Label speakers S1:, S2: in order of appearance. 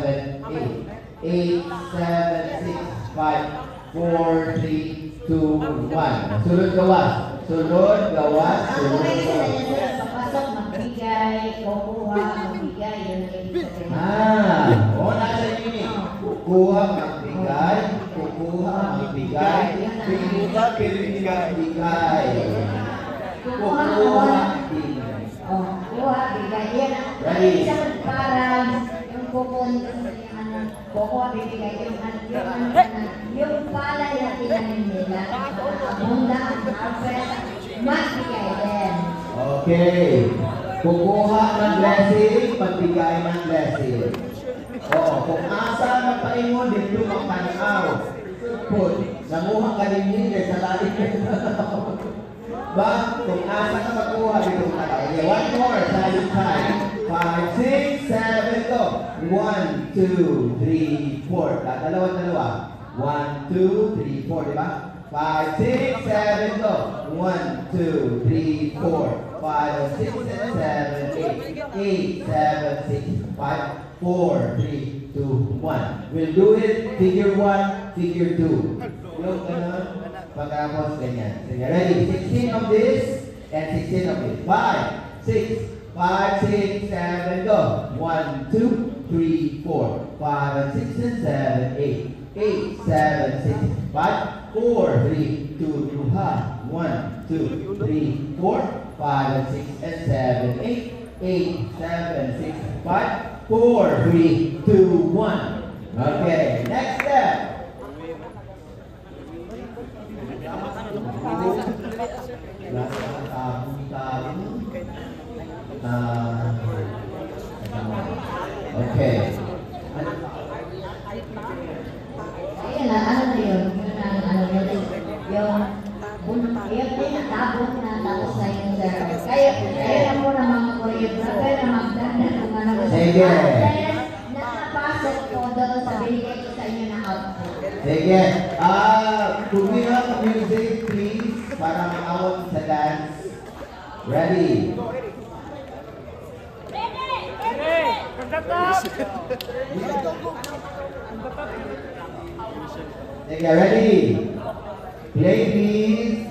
S1: 7, 8. 8, 7, 6, 5, 4, 3, 2, 1. Sunod gawas. Sunod gawas. Sunod gawas.
S2: Papasok, magbigay, kukuha, magbigay.
S1: Nasa ini. Kukuha, magbigay. Kukuha, magbigay. Kukuha, magbigay. Kukuha, magbigay.
S2: Kuha, bigay. Yan.
S1: Ready?
S2: Para yung kukuha, bibigay. Yung palay na tinanin nila. Munda, harvest, magbigay din.
S1: Okay. Kukuha ng blessing, pagbigay ng blessing. Kung asa magpaingon, dito magpanaw. Put, namuha ka din nila sa lalim. Ba, kung asa ka magkuha, dito magpanaw. Okay, one more, time. 5, 6, 7, go. 1, 2, 3, 4. Dalawa. 1, 2, 3, 4, diba? 5, 6, 7, go. 1, 2, 3, 4, 5, 6, 7, 8, 7, 6, 5, 4, 3, 2, 1. We'll do it, figure 1, figure 2. Yung ganun, pagkapos ganyan. Sige, ready? 16 of this, and 16 of this. 5, 6, 5, 6, 7, go. 1, 2, 3, 4, 5, 6, and 7, 8. 8, 7, 6, 5, 4, 3, 2, 1, 2, 3, 4, 5, 6, and 7, 8, 8, 7, 6, 5, 4, 3, 2, 1. Okay, next step. Okay.
S2: Ano na yun? Yung tinatabot na tapos na yung sir. Kaya mo na mga choreographer na magdanda kung ano ko.
S1: Sige.
S2: Nakapasok ko doon sa binigay ko sa inyo na output.
S1: Sige. Could we have music, please? Para ma-out sa dance. Ready? Sige, ready? Play, please.